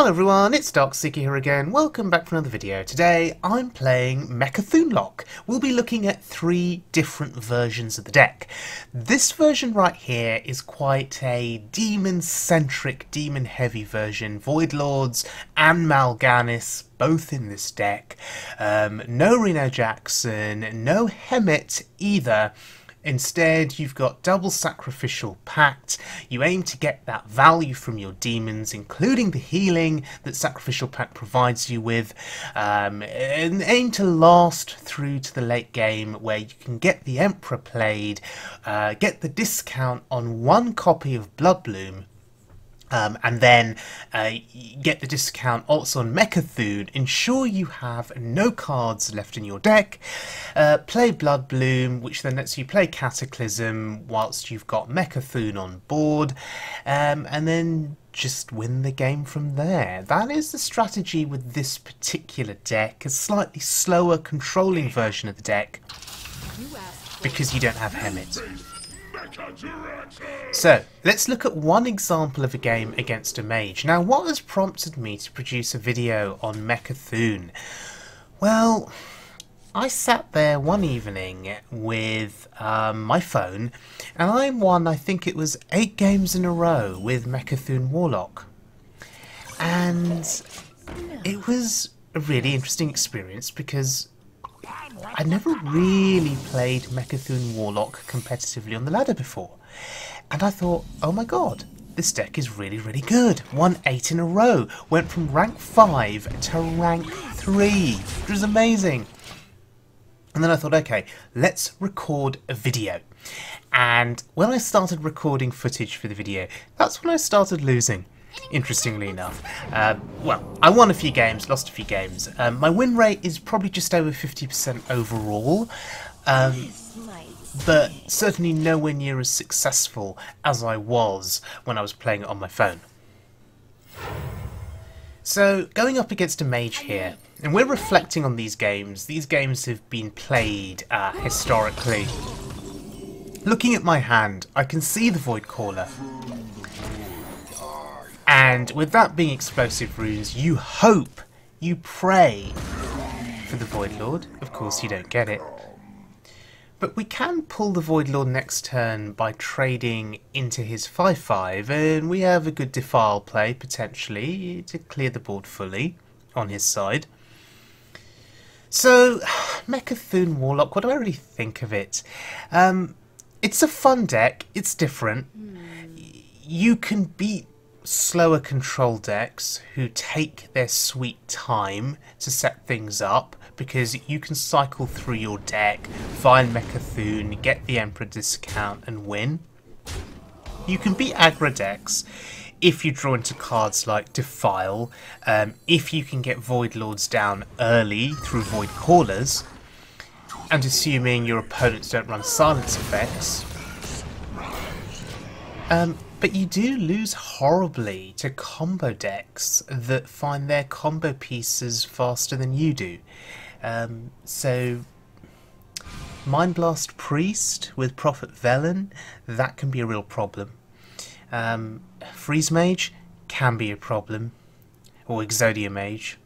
Hello everyone, it's Toasti here again. Welcome back for another video. Today I'm playing Mecha'thun Warlock. We'll be looking at 3 different versions of the deck. This version right here is quite a demon-centric, demon-heavy version. Void Lords and Mal'Ganis both in this deck. No Reno Jackson, no Hemet either. Instead, you've got double sacrificial pact. You aim to get that value from your demons, including the healing that sacrificial pact provides you with, and aim to last through to the late game where you can get the Emperor played, get the discount on 1 copy of Bloodbloom, and then get the discount also on Mecha'thun. Ensure you have no cards left in your deck. Play Bloodbloom, which then lets you play Cataclysm whilst you've got Mecha'thun on board, and then just win the game from there. That is the strategy with this particular deck, a slightly slower controlling version of the deck, because you don't have Hemet. So, let's look at one example of a game against a mage. Now, what has prompted me to produce a video on Mecha'thun? Well, I sat there one evening with my phone, and I won, I think it was 8 games in a row with Mecha'thun Warlock. And it was a really interesting experience because I never really played Mecha'thun Warlock competitively on the ladder before. And I thought, oh my god, this deck is really, really good. Won 8 in a row. Went from rank 5 to rank 3. Which was amazing. And then I thought, okay, let's record a video. And when I started recording footage for the video, that's when I started losing. Interestingly enough. Well, I won a few games, lost a few games. My win rate is probably just over 50% overall, but certainly nowhere near as successful as I was when I was playing it on my phone. So, going up against a mage here, and we're reflecting on these games. These games have been played historically. Looking at my hand, I can see the Void Caller. And with that being explosive runes, you hope, you pray for the Void Lord. Of course, you don't get it. But we can pull the Void Lord next turn by trading into his 5/5, and we have a good Defile play, potentially, to clear the board fully on his side. So, Mecha'thun Warlock, what do I really think of it? It's a fun deck, it's different. You can beat slower control decks who take their sweet time to set things up, because you can cycle through your deck, find Mecha'thun, get the Emperor discount and win. You can beat aggro decks if you draw into cards like Defile, if you can get Void Lords down early through Void Callers, and assuming your opponents don't run silence effects. But you do lose horribly to combo decks that find their combo pieces faster than you do. So, Mind Blast Priest with Prophet Velen, that can be a real problem. Freeze Mage can be a problem, or Exodia Mage.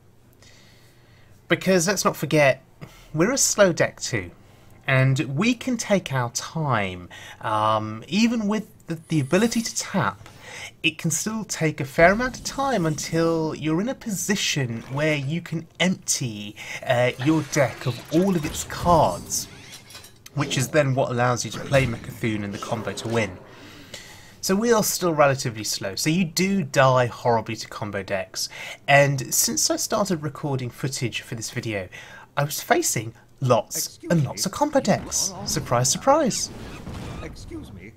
Because let's not forget, we're a slow deck too. And we can take our time, even with the ability to tap. It can still take a fair amount of time until you're in a position where you can empty your deck of all of its cards, which is then what allows you to play Mecha'thun in the combo to win. So we are still relatively slow, so you do die horribly to combo decks. And since I started recording footage for this video, I was facing lots and lots of combo decks. Surprise, surprise. Excuse me.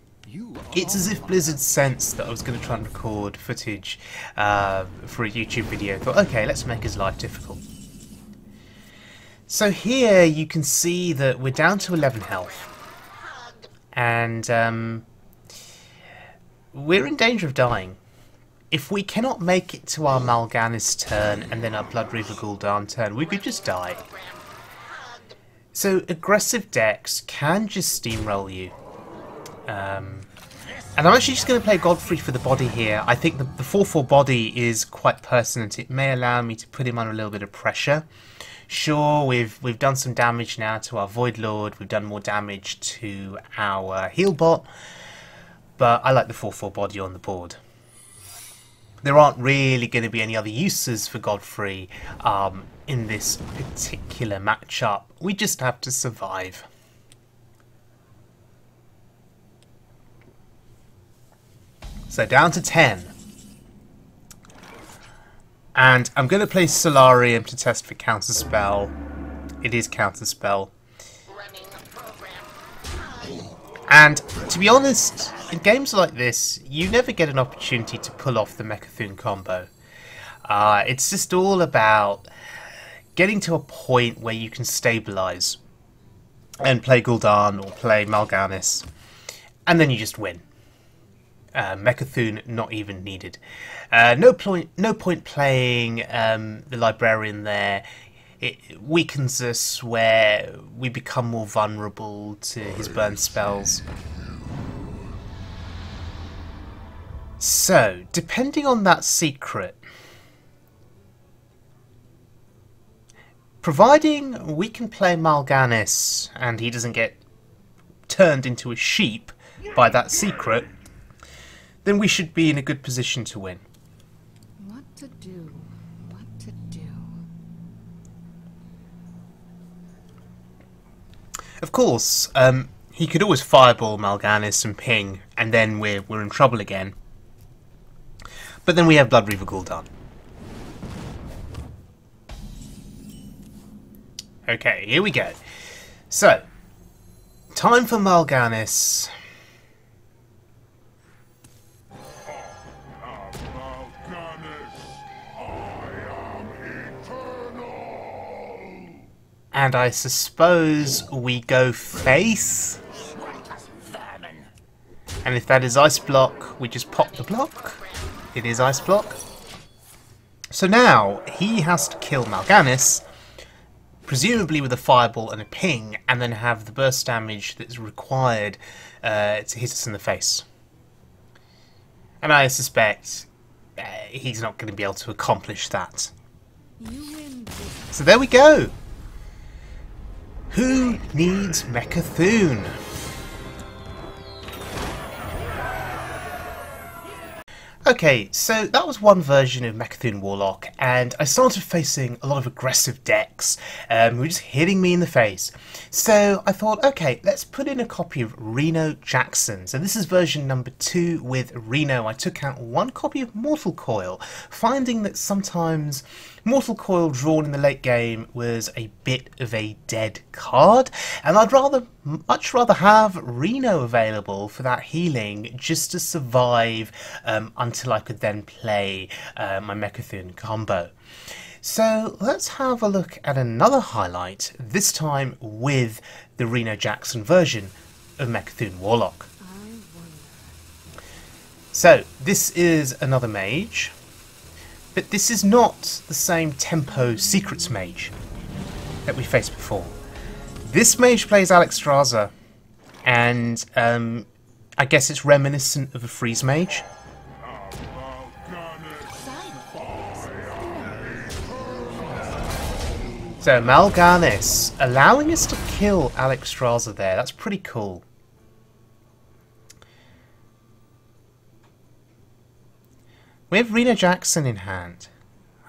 It's as if Blizzard sensed that I was going to try and record footage for a YouTube video. Thought, okay, let's make his life difficult. So here you can see that we're down to 11 health. And we're in danger of dying. If we cannot make it to our Mal'Ganis turn and then our Blood Reaver Gul'dan turn, we could just die. So aggressive decks can just steamroll you. And I'm actually just going to play Godfrey for the body here. I think the 4/4 body is quite pertinent. It may allow me to put him under a little bit of pressure. Sure, we've done some damage now to our Void Lord. We've done more damage to our heal bot. But I like the 4/4 body on the board. There aren't really going to be any other uses for Godfrey in this particular matchup. We just have to survive. So down to 10. And I'm going to play Solarium to test for Counterspell. It is Counterspell. And to be honest, in games like this, you never get an opportunity to pull off the Mecha'thun combo. It's just all about getting to a point where you can stabilise and play Gul'dan or play Mal'Ganis, and then you just win. Mecha'thun not even needed. No point playing the Librarian there. It weakens us where we become more vulnerable to his burn spells. So, depending on that secret, providing we can play Mal'Ganis and he doesn't get turned into a sheep by that secret, then we should be in a good position to win. What to do? What to do? Of course, he could always fireball Mal'Ganis and ping, and then we're in trouble again. But then we have Blood Reaver Gul'dan. Okay, here we go. So, time for Mal'Ganis. And I suppose we go face. And if that is ice block, we just pop the block. It is ice block. So now he has to kill Mal'Ganis, presumably with a fireball and a ping, and then have the burst damage that's required to hit us in the face. And I suspect he's not going to be able to accomplish that. So there we go. Who needs Mecha'thun? Okay, so that was one version of Mecha'thun Warlock, and I started facing a lot of aggressive decks who were just hitting me in the face. So I thought, okay, let's put in a copy of Reno Jackson. So this is version number 2 with Reno. I took out one copy of Mortal Coil, finding that sometimes Mortal Coil drawn in the late game was a bit of a dead card, and I'd much rather have Reno available for that healing just to survive until I could then play my Mecha'thun combo. So let's have a look at another highlight, this time with the Reno Jackson version of Mecha'thun Warlock. So this is another mage. But this is not the same tempo Secrets mage that we faced before. This mage plays Alexstrasza, and I guess it's reminiscent of a freeze mage. So Mal'Ganis allowing us to kill Alexstrasza there. That's pretty cool. We have Reno Jackson in hand,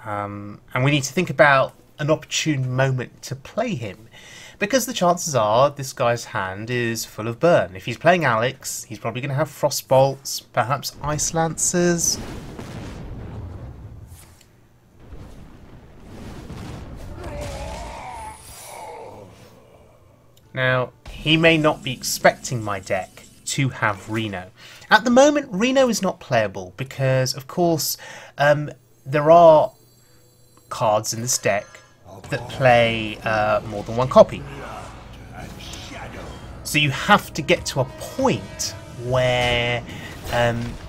and we need to think about an opportune moment to play him, because the chances are this guy's hand is full of burn. If he's playing Alex, he's probably going to have Frost Bolts, perhaps Ice Lancers. Now, he may not be expecting my deck to have Reno. At the moment, Reno is not playable because, of course, there are cards in this deck that play more than one copy. So you have to get to a point where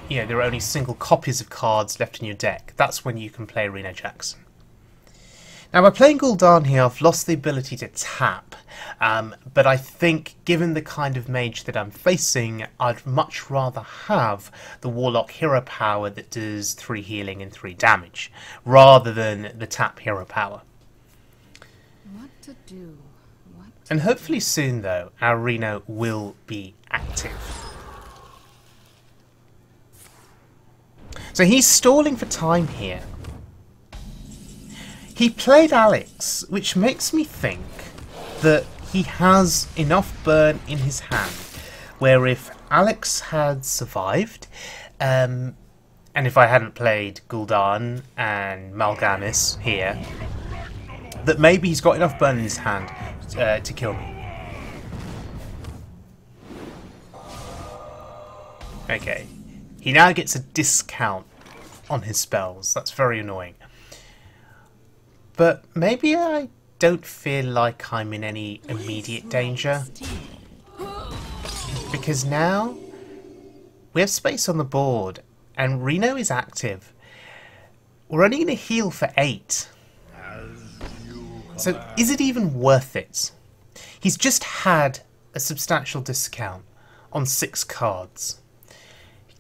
you know, there are only single copies of cards left in your deck. That's when you can play Reno Jackson. Now, by playing Gul'dan here, I've lost the ability to tap. But I think, given the kind of mage that I'm facing, I'd much rather have the Warlock hero power that does 3 healing and 3 damage, rather than the tap hero power. What to do? And hopefully soon, though, our Reno will be active. So he's stalling for time here. He played Alex, which makes me think that he has enough burn in his hand, where if Alex had survived, and if I hadn't played Gul'dan and Mal'Ganis here, that maybe he's got enough burn in his hand to kill me. Okay, he now gets a discount on his spells. That's very annoying. But maybe I don't feel like I'm in any immediate danger, because now we have space on the board and Reno is active. We're only going to heal for 8. So is it even worth it? He's just had a substantial discount on 6 cards.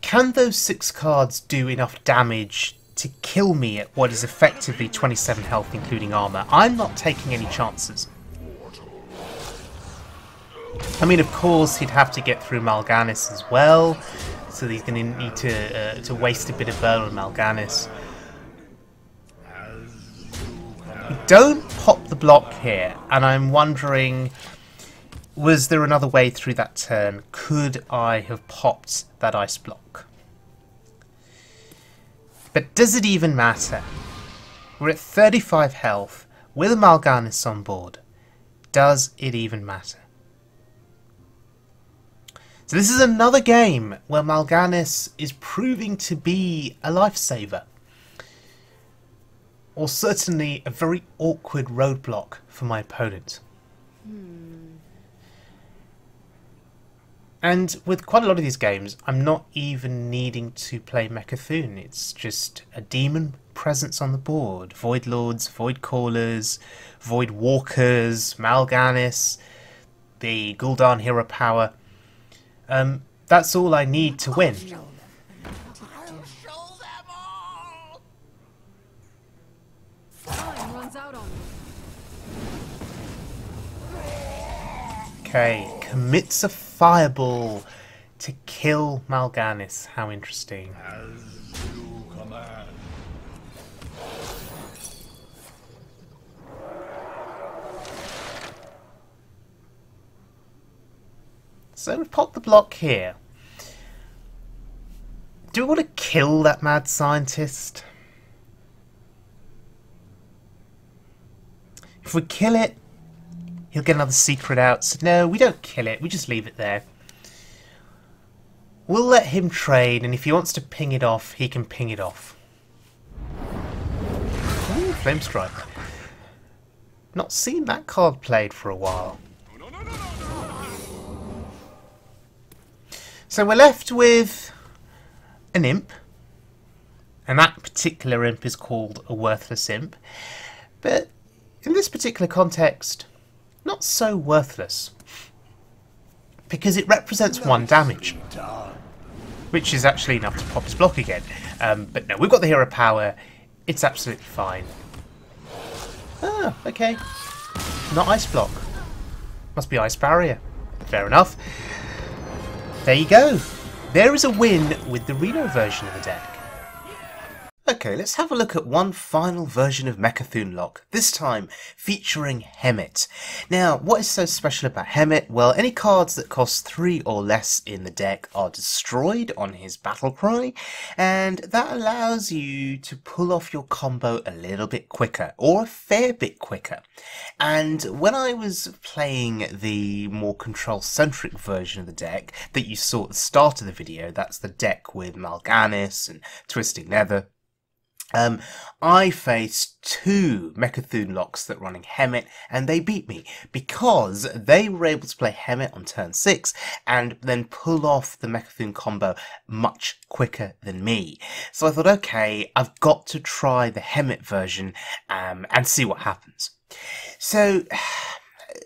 Can those 6 cards do enough damage to kill me at what is effectively 27 health including armor? I'm not taking any chances. I mean, of course he'd have to get through Mal'Ganis as well, so he's going to need to waste a bit of burn on Mal'Ganis. We don't pop the block here, and I'm wondering, was there another way through that turn? Could I have popped that ice block? But does it even matter? We're at 35 health with a Mal'Ganis on board. Does it even matter? So this is another game where Mal'Ganis is proving to be a lifesaver. Or certainly a very awkward roadblock for my opponent. And with quite a lot of these games, I'm not even needing to play Mecha'thun. It's just a demon presence on the board. Void Lords, Void Callers, Void Walkers, Mal'Ganis, the Gul'dan hero power. That's all I need to win. Okay, commits a fireball to kill Mal'Ganis. How interesting. So we've popped the block here. Do we want to kill that mad scientist? If we kill it, he'll get another secret out. So no, we don't kill it. We just leave it there. We'll let him trade, and if he wants to ping it off, he can ping it off. Ooh, Flame Strike. Not seen that card played for a while. So we're left with an imp. And that particular imp is called a worthless imp. But in this particular context, not so worthless, because it represents 1 damage, which is actually enough to pop his block again. But no, we've got the hero power, it's absolutely fine. Ah, okay. Not ice block. Must be ice barrier. Fair enough. There you go. There is a win with the Reno version of the deck. Okay, let's have a look at one final version of Mecha'thun Lock, this time featuring Hemet. Now, what is so special about Hemet? Well, any cards that cost 3 or less in the deck are destroyed on his battle cry, and that allows you to pull off your combo a little bit quicker, or a fair bit quicker. And when I was playing the more control-centric version of the deck that you saw at the start of the video, that's the deck with Mal'Ganis and Twisting Nether, I faced 2 Mecha'thun Locks that running Hemet, and they beat me because they were able to play Hemet on turn 6 and then pull off the Mecha'thun combo much quicker than me. So I thought, okay, I've got to try the Hemet version and see what happens. So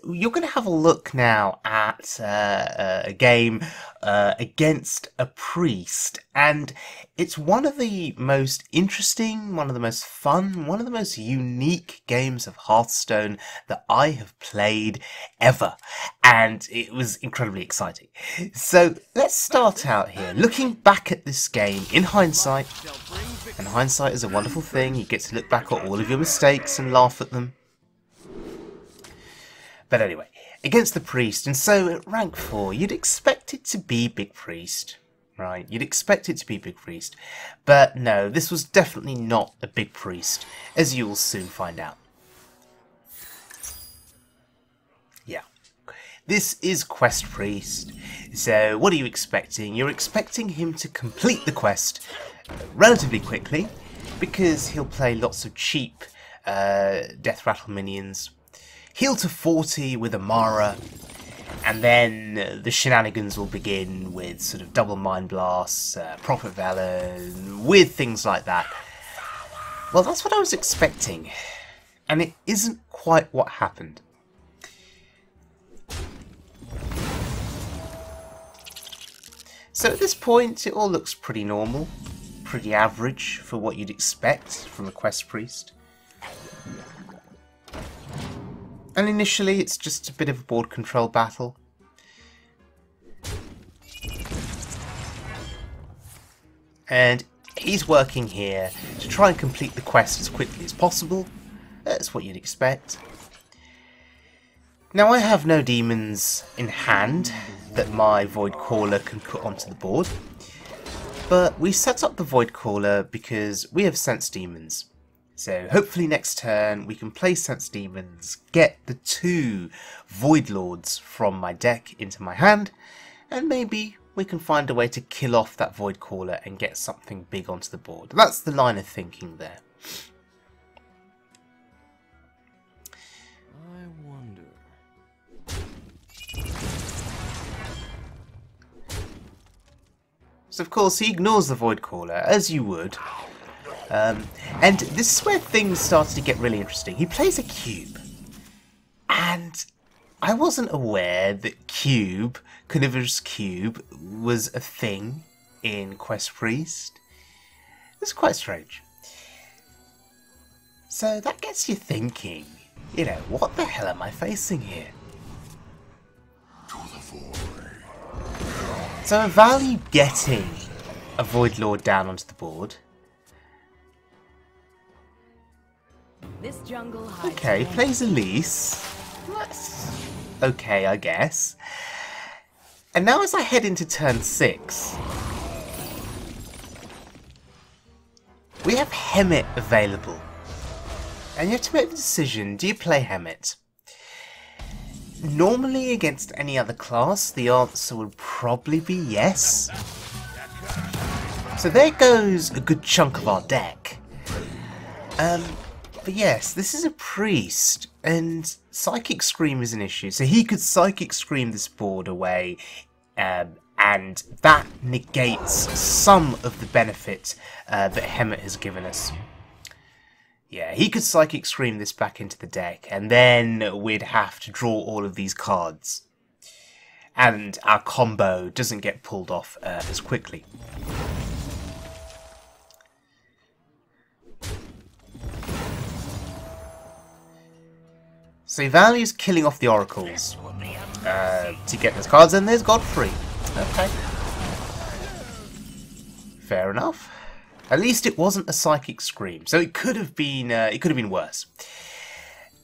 you're going to have a look now at a game against a priest, and it's one of the most interesting, one of the most fun, one of the most unique games of Hearthstone that I have played ever, and it was incredibly exciting. So let's start out here, looking back at this game in hindsight, and hindsight is a wonderful thing. You get to look back at all of your mistakes and laugh at them. But anyway, against the priest, and so at rank 4, you'd expect it to be Big Priest, right? You'd expect it to be Big Priest. But no, this was definitely not a Big Priest, as you will soon find out. Yeah. This is Quest Priest. So what are you expecting? You're expecting him to complete the quest relatively quickly, because he'll play lots of cheap Death Rattle minions, heal to 40 with Amara, and then the shenanigans will begin with sort of double Mind Blasts, Prophet Valor, weird things like that. Well, that's what I was expecting, and it isn't quite what happened. So at this point, it all looks pretty normal, pretty average for what you'd expect from a Quest Priest. And initially, it's just a bit of a board control battle. And he's working here to try and complete the quest as quickly as possible. That's what you'd expect. Now, I have no demons in hand that my Void Caller can put onto the board. But we set up the Void Caller because we have Sense Demons. So hopefully next turn we can play Sense Demons, get the 2 Void Lords from my deck into my hand, and maybe we can find a way to kill off that Void Caller and get something big onto the board. That's the line of thinking there. I wonder. So of course he ignores the Void Caller, as you would. And this is where things started to get really interesting. He plays a cube, and I wasn't aware that Carnivorous Cube, was a thing in Quest Priest. It's quite strange. So that gets you thinking, you know, what the hell am I facing here? So I value getting a Void Lord down onto the board. This jungle Okay, plays Elise. That's okay, I guess. And now as I head into turn 6, we have Hemet available. And you have to make the decision, do you play Hemet? Normally against any other class, the answer would probably be yes. So there goes a good chunk of our deck. But yes, this is a priest, and Psychic Scream is an issue. So he could Psychic Scream this board away, and that negates some of the benefit that Hemet has given us. Yeah, he could Psychic Scream this back into the deck, and then we'd have to draw all of these cards. And our combo doesn't get pulled off as quickly. So he values killing off the oracles to get those cards, and there's Godfrey. Okay, fair enough. At least it wasn't a Psychic Scream, so it could have been worse.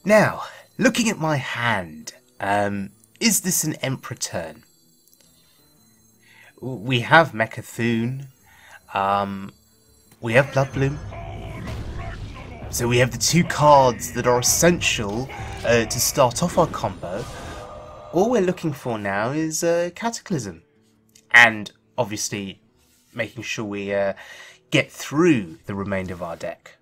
Now, looking at my hand, is this an Emperor turn? We have Mecha'thun, we have Bloodbloom. So we have the 2 cards that are essential to start off our combo. All we're looking for now is Cataclysm. And obviously making sure we get through the remainder of our deck.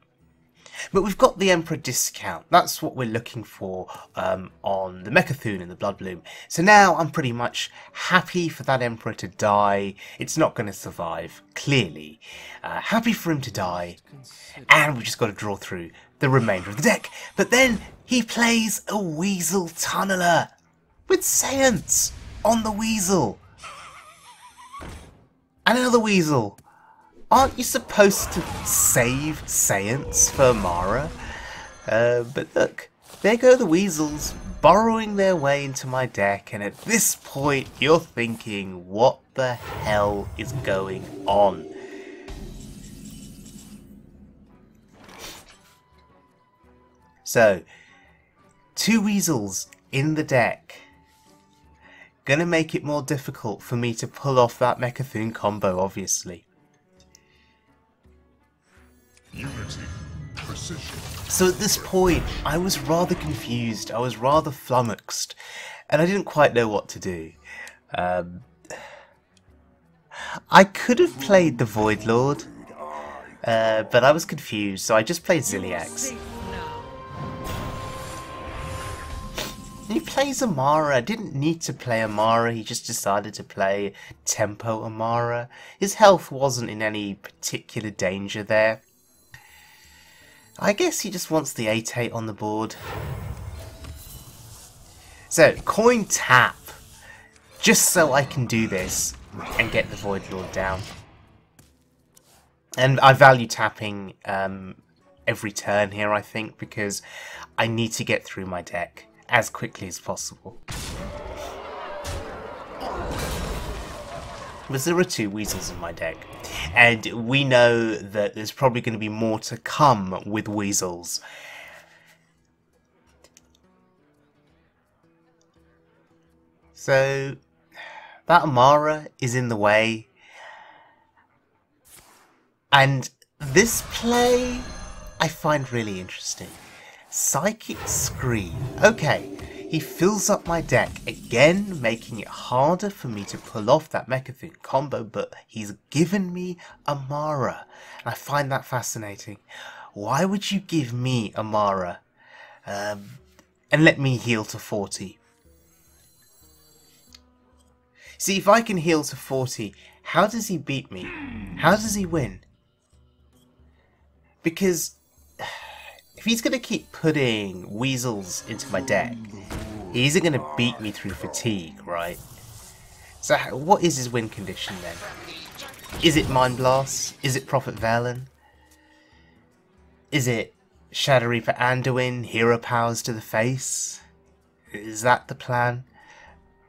But we've got the Emperor discount. That's what we're looking for on the Mecha'thun and the Bloodbloom. So now I'm pretty much happy for that Emperor to die. It's not going to survive, clearly. Happy for him to die. And we've just got to draw through the remainder of the deck. But then he plays a Weasel Tunneler with Science on the Weasel. And another Weasel. Aren't you supposed to save Science for Amara? But look, there go the Weasels, burrowing their way into my deck, and at this point you're thinking, what the hell is going on? So, 2 Weasels in the deck. Gonna make it more difficult for me to pull off that Mecha'thun combo, obviously. Unity, precision. So at this point, I was rather confused, I was rather flummoxed, and I didn't quite know what to do. I could have played the Void Lord, but I was confused, so I just played Ziliax. He plays Amara. Didn't need to play Amara, he just decided to play Tempo Amara. His health wasn't in any particular danger there. I guess he just wants the 8/8 on the board. So, coin tap. Just so I can do this and get the Void Lord down. And I value tapping every turn here, I think, because I need to get through my deck as quickly as possible. But there are 2 Weasels in my deck, and we know that there's probably going to be more to come with Weasels. So, that Amara is in the way, and this play I find really interesting. Psychic Scream. Okay, he fills up my deck again, making it harder for me to pull off that Mecha'thun combo, but he's given me Amara, and I find that fascinating. Why would you give me Amara and let me heal to 40? See, if I can heal to 40, how does he beat me? How does he win? Because if he's going to keep putting Weasels into my deck, he isn't going to beat me through fatigue, right? So what is his win condition then? Is it Mind Blast? Is it Prophet Velen? Is it Shadow Reaper Anduin, Hero Powers to the face? Is that the plan?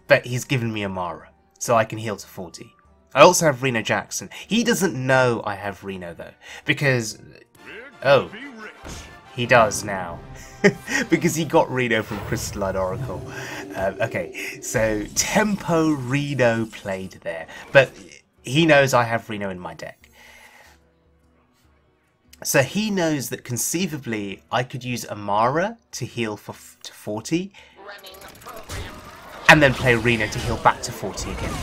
But he's given me Amara, so I can heal to 40. I also have Reno Jackson. He doesn't know I have Reno though, because... oh, he does now. Because he got Reno from Crystalline Oracle. Okay, so Tempo Reno played there. But he knows I have Reno in my deck. So he knows that conceivably I could use Amara to heal to 40. And then play Reno to heal back to 40 again.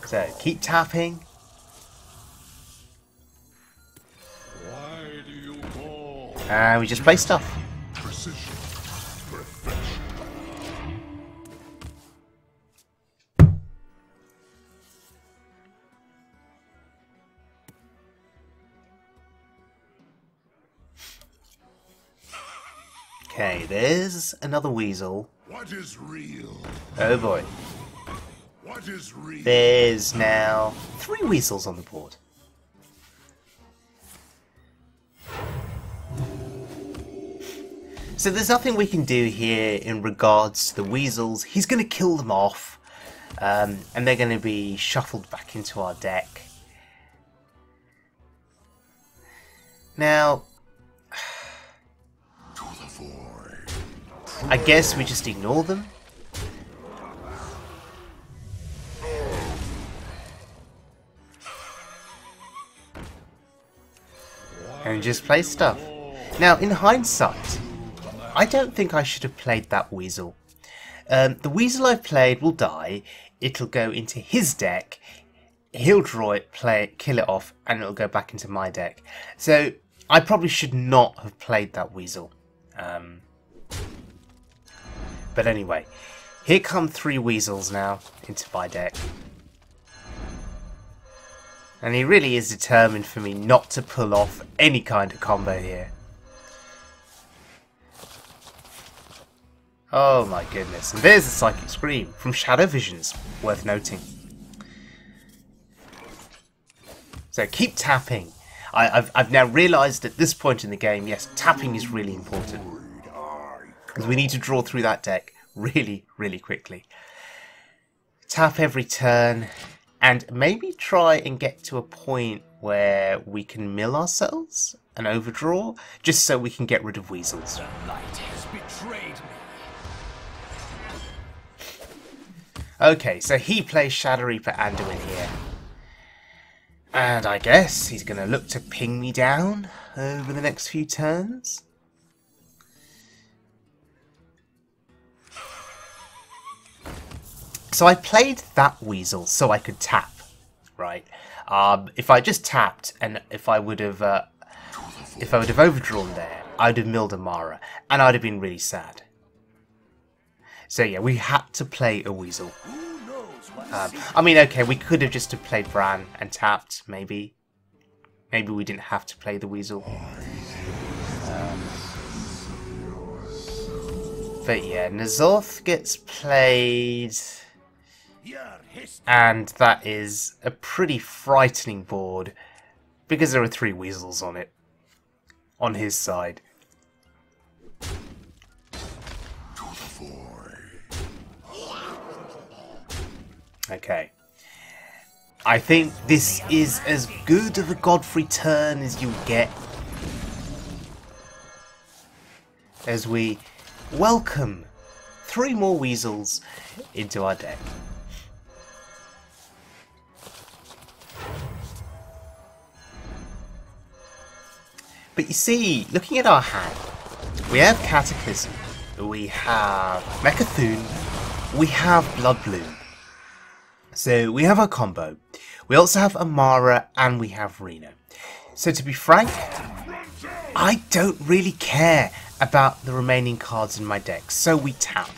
So keep tapping. And we just play stuff. Okay, there's another Weasel. What is real? Oh boy. What is real? There's now 3 Weasels on the board. So there's nothing we can do here in regards to the Weasels. He's going to kill them off, and they're going to be shuffled back into our deck. Now, To the void. I guess we just ignore them. And just play stuff. Now, in hindsight, I don't think I should have played that Weasel. The Weasel I've played will die, it'll go into his deck, he'll draw it, play it, kill it off, and it'll go back into my deck. So, I probably should not have played that Weasel. But anyway, here come 3 Weasels now into my deck. And he really is determined for me not to pull off any kind of combo here. Oh my goodness. And there's the Psychic Scream from Shadow Visions, worth noting. So keep tapping. I've now realised at this point in the game, yes, tapping is really important. Because we need to draw through that deck really, really quickly. Tap every turn, and maybe try and get to a point where we can mill ourselves and overdraw, just so we can get rid of weasels. The light has betrayed me. Okay, so he plays Shadow Reaper Anduin here. And I guess he's going to look to ping me down over the next few turns. So I played that weasel so I could tap, right? If I just tapped and if I would have overdrawn there, I'd have milled Amara, and I'd have been really sad. So yeah, we had to play a weasel. I mean, okay, we could have just have played Bran and tapped, maybe. Maybe we didn't have to play the weasel. But yeah, N'Zoth gets played. And that is a pretty frightening board, because there are 3 weasels on it. On his side. Okay. I think this is as good of a Godfrey turn as you get. As we welcome 3 more weasels into our deck. But you see, looking at our hand, we have Cataclysm, we have Mecha'thun, we have Bloodbloom. So we have our combo. We also have Amara and we have Reno. So to be frank, I don't really care about the remaining cards in my deck, so we tap.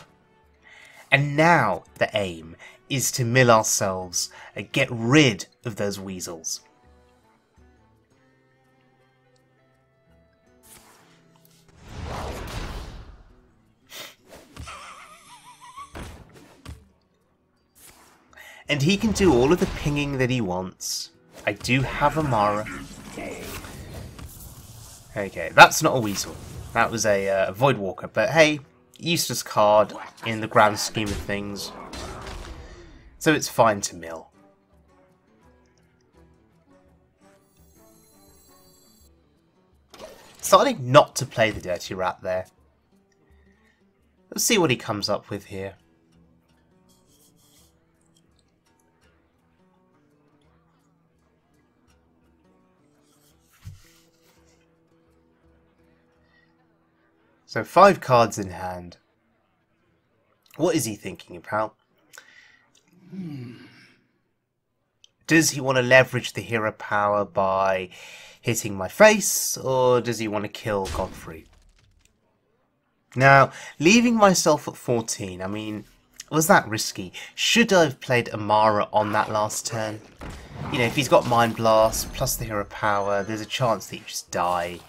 And now the aim is to mill ourselves and get rid of those weasels. And he can do all of the pinging that he wants. I do have Amara. Okay, that's not a weasel. That was a Voidwalker, but hey, useless card in the grand scheme of things. So it's fine to mill. Deciding not to play the Dirty Rat there. Let's see what he comes up with here. So 5 cards in hand. What is he thinking about? Does he want to leverage the hero power by hitting my face, or does he want to kill Godfrey? Now, leaving myself at 14, I mean, was that risky? Should I have played Amara on that last turn? You know, if he's got Mind Blast plus the hero power, there's a chance that you just die.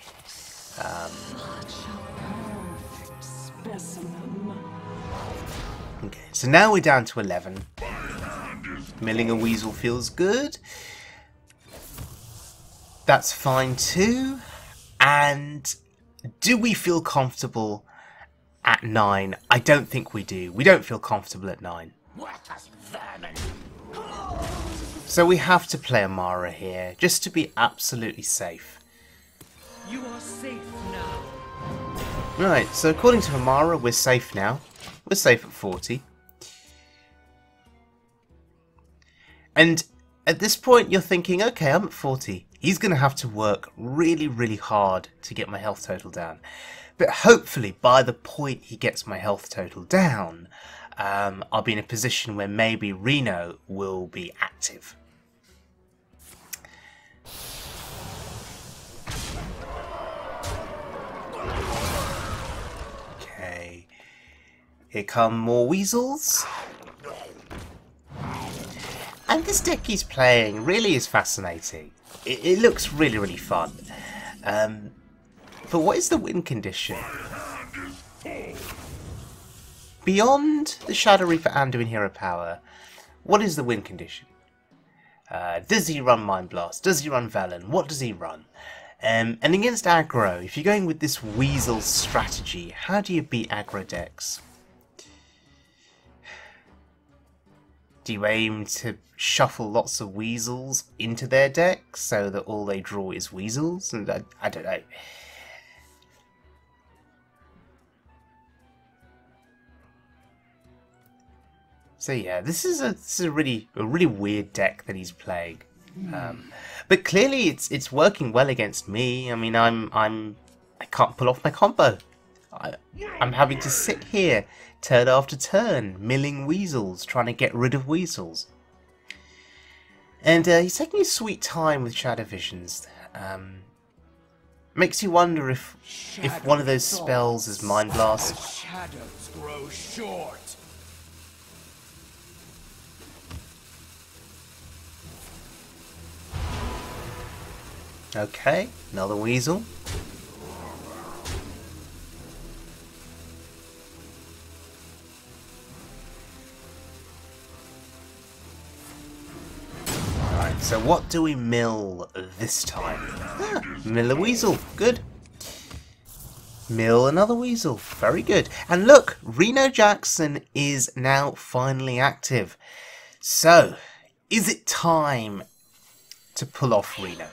Okay, so now we're down to 11. Milling a weasel feels good. That's fine too. And do we feel comfortable at 9? I don't think we do. We don't feel comfortable at 9. So we have to play Amara here, just to be absolutely safe. You are safe now. Right, so according to Amara, we're safe now. We're safe at 40. And at this point, you're thinking, okay, I'm at 40. He's going to have to work really, really hard to get my health total down. But hopefully, by the point he gets my health total down, I'll be in a position where maybe Reno will be active. Okay. Here come more weasels. And this deck he's playing really is fascinating. It looks really, really fun. But what is the win condition? Beyond the Shadow Reaper Anduin hero power, what is the win condition? Does he run Mind Blast? Does he run Velen? What does he run? And against aggro, if you're going with this Weasel strategy, how do you beat aggro decks? Do you aim to shuffle lots of Weasels into their deck so that all they draw is Weasels? And I don't know. So yeah, this is a really weird deck that he's playing. But clearly it's working well against me. I mean, I can't pull off my combo. I'm having to sit here turn after turn, milling Weasels, trying to get rid of Weasels. And he's taking his sweet time with Shadow Visions. Makes you wonder if one of those spells is Mind Blast. Shadows grow short. Okay, another Weasel. Alright, so what do we mill this time? Ah, mill a Weasel, good. Mill another Weasel, very good. And look, Reno Jackson is now finally active. So, is it time to pull off Reno?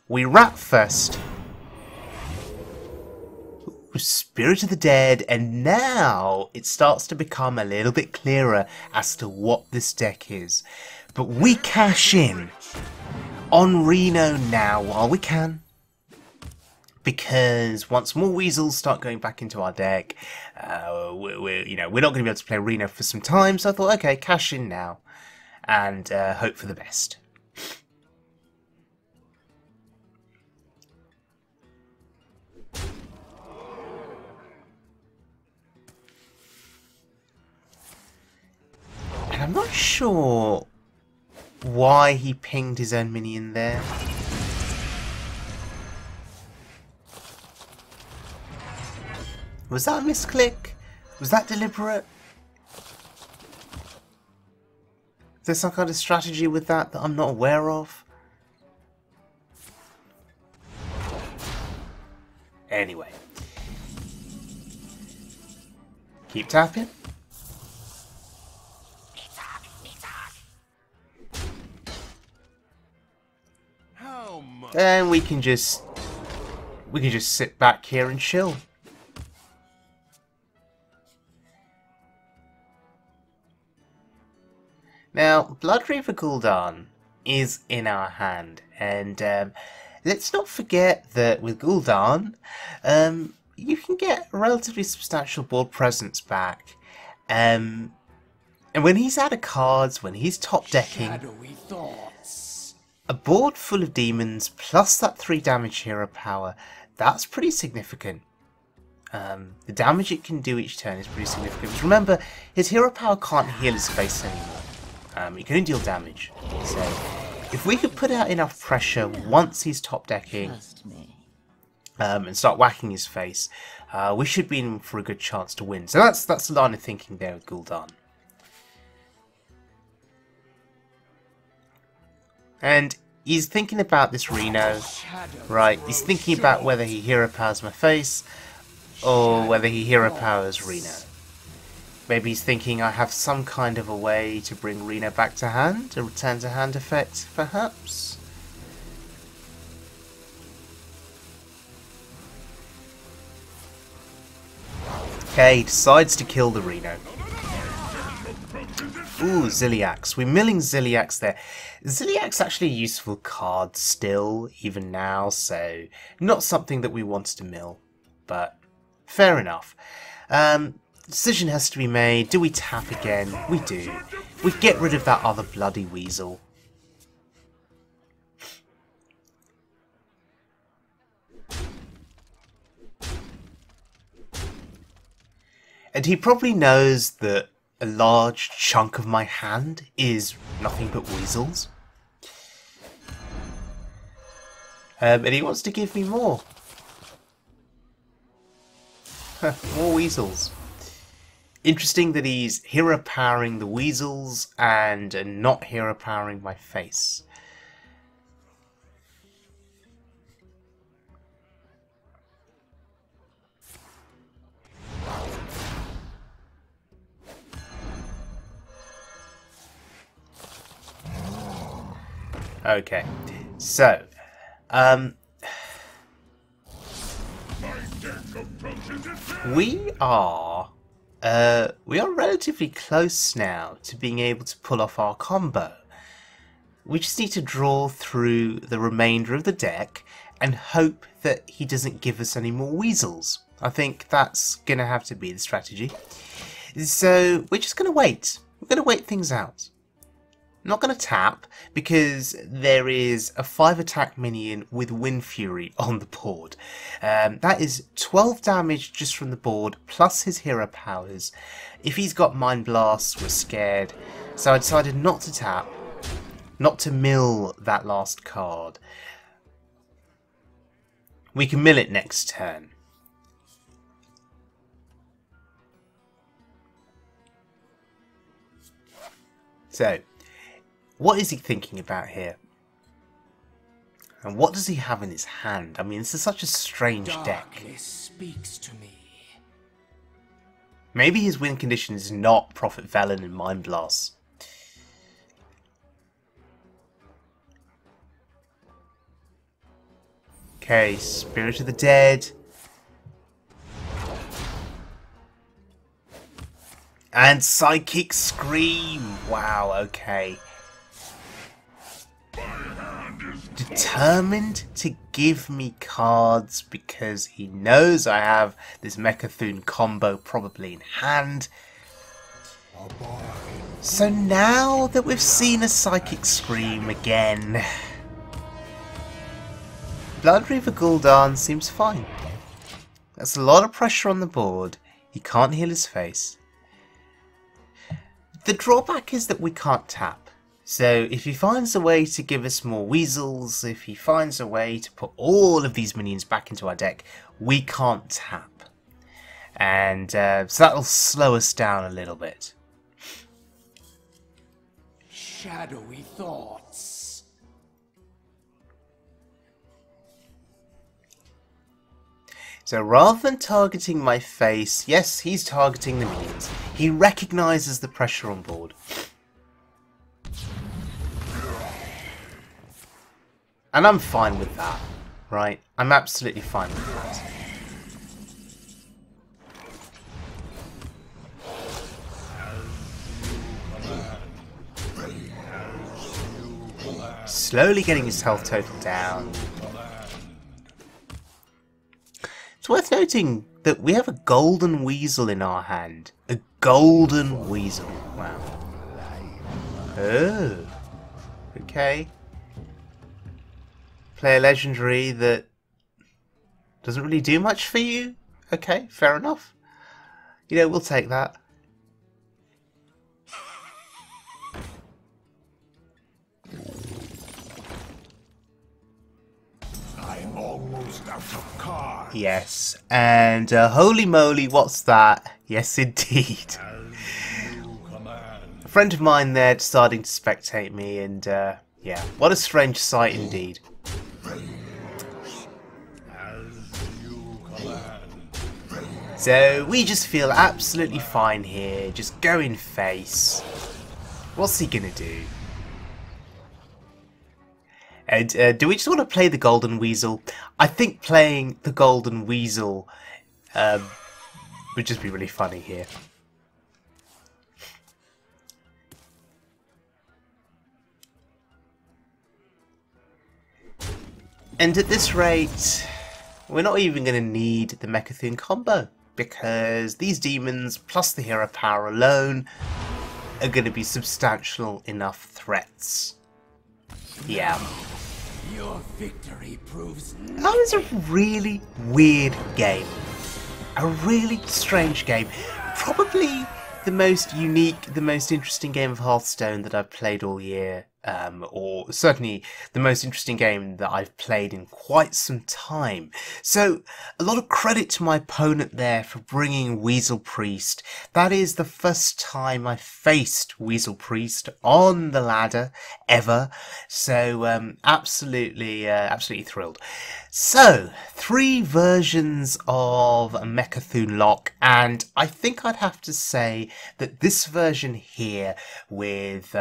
We wrap first. Ooh, Spirit of the Dead, and now it starts to become a little bit clearer as to what this deck is. But we cash in on Reno now while we can, because once more Weasels start going back into our deck, we're not going to be able to play Reno for some time. So I thought, okay, cash in now and hope for the best. And I'm not sure why he pinged his own minion there. Was that a misclick? Was that deliberate? Is there some kind of strategy with that I'm not aware of? Anyway. Keep tapping. And we can just sit back here and chill. Now, Blood Reaver Gul'dan is in our hand, and let's not forget that with Gul'dan, you can get a relatively substantial board presence back. And when he's out of cards, when he's top decking, a board full of demons plus that 3 damage hero power, that's pretty significant. The damage it can do each turn is pretty significant. Because remember, his hero power can't heal his face anymore. He can only deal damage. So, if we could put out enough pressure once he's top decking and start whacking his face, we should be in for a good chance to win. So that's the line of thinking there with Gul'dan. And he's thinking about this Reno, right? He's thinking about whether he hero powers my face or whether he hero powers Reno. Maybe he's thinking I have some kind of a way to bring Reno back to hand, a return to hand effect, perhaps? Okay, he decides to kill the Reno. Ooh, Ziliax. We're milling Ziliax there. Ziliax actually a useful card still, even now, so not something that we wanted to mill, but fair enough. Decision has to be made. Do we tap again? We do. We get rid of that other bloody Weasel. And he probably knows that a large chunk of my hand is nothing but weasels. And he wants to give me more. More weasels. Interesting that he's hero powering the weasels and not hero powering my face. Okay, so, we are relatively close now to being able to pull off our combo. We just need to draw through the remainder of the deck and hope that he doesn't give us any more weasels. I think that's going to have to be the strategy. So we're just going to wait. We're going to wait things out. I'm not going to tap because there is a 5 attack minion with Wind Fury on the board. That is 12 damage just from the board plus his hero powers. If he's got Mind Blast, we're scared. So I decided not to tap, not to mill that last card. We can mill it next turn. So, what is he thinking about here? And what does he have in his hand? I mean, this is such a strange deck. Darkness speaks to me. Maybe his win condition is not Prophet Velen and Mind Blast. Okay, Spirit of the Dead. And Psychic Scream. Wow, okay. Determined to give me cards because he knows I have this Mecha'thun combo probably in hand. So now that we've seen a Psychic Scream again, Blood Reaver Gul'dan seems fine. That's a lot of pressure on the board. He can't heal his face. The drawback is that we can't tap. So if he finds a way to give us more weasels, if he finds a way to put all of these minions back into our deck, we can't tap. And so that'll slow us down a little bit. Shadowy thoughts. So rather than targeting my face, yes, he's targeting the minions. He recognises the pressure on board. And I'm fine with that, right? I'm absolutely fine with that. Slowly getting his health total down. It's worth noting that we have a golden weasel in our hand. A golden weasel. Wow. Oh. Okay. Play a legendary that doesn't really do much for you. Okay, fair enough. You know, we'll take that. I'm almost out of cards. Yes, and holy moly, what's that? Yes, indeed. A friend of mine there deciding to spectate me, and yeah, what a strange sight indeed. So we just feel absolutely fine here, just go in face. What's he gonna do? And do we just want to play the Golden Weasel? I think playing the Golden Weasel would just be really funny here. And at this rate, we're not even going to need the Mecha'thun combo, because these demons plus the hero power alone are going to be substantial enough threats. Yeah. Your victory proves That was a really weird game. A really strange game. Probably the most unique, the most interesting game of Hearthstone that I've played all year. Or certainly the most interesting game that I've played in quite some time. So a lot of credit to my opponent there for bringing WEASEL Priest. That is the first time I faced WEASEL Priest on the ladder ever. So absolutely thrilled. So 3 versions of Mecha'thun Warlock, and I think I'd have to say that this version here with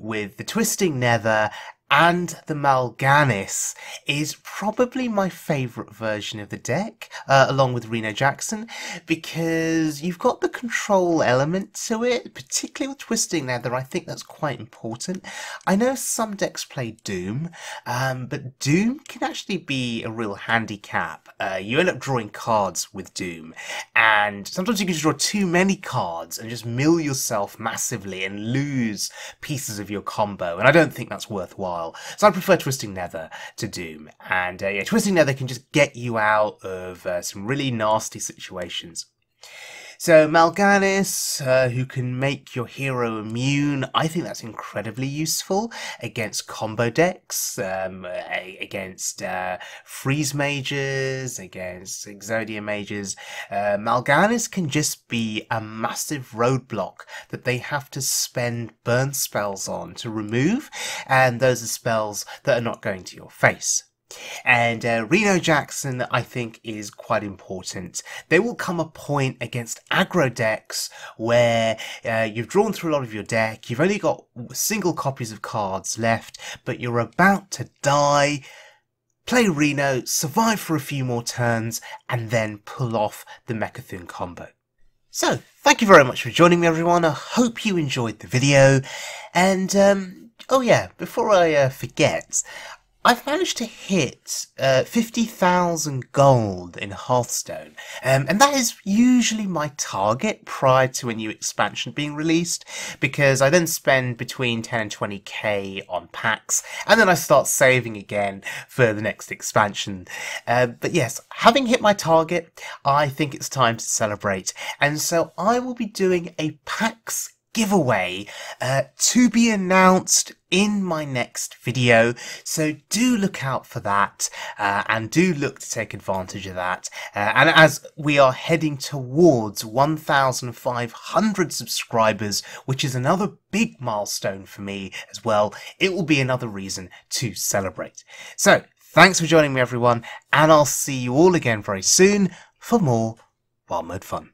with the Twisting Nether and the Mal'Ganis is probably my favourite version of the deck, along with Reno Jackson, because you've got the control element to it, particularly with Twisting Nether. I think that's quite important. I know some decks play Doom, but Doom can actually be a real handicap. You end up drawing cards with Doom, and sometimes you can just draw too many cards and just mill yourself massively and lose pieces of your combo, and I don't think that's worthwhile. So I prefer Twisting Nether to Doom, and yeah, Twisting Nether can just get you out of some really nasty situations. So Mal'Ganis, who can make your hero immune, I think that's incredibly useful against combo decks, against freeze mages, against Exodia mages. Mal'Ganis can just be a massive roadblock that they have to spend burn spells on to remove, and those are spells that are not going to your face. And Reno Jackson, I think, is quite important. There will come a point against aggro decks where you've drawn through a lot of your deck, you've only got single copies of cards left, but you're about to die. Play Reno, survive for a few more turns, and then pull off the Mecha'thun combo. So, thank you very much for joining me, everyone. I hope you enjoyed the video. And, oh yeah, before I forget, I've managed to hit 50,000 gold in Hearthstone, and that is usually my target prior to a new expansion being released, because I then spend between 10 and 20k on packs, and then I start saving again for the next expansion. But yes, having hit my target, I think it's time to celebrate, and so I will be doing a packs giveaway to be announced in my next video, so do look out for that, and do look to take advantage of that. And as we are heading towards 1,500 subscribers, which is another big milestone for me as well, it will be another reason to celebrate. So thanks for joining me, everyone, and I'll see you all again very soon for more Wild Mode fun.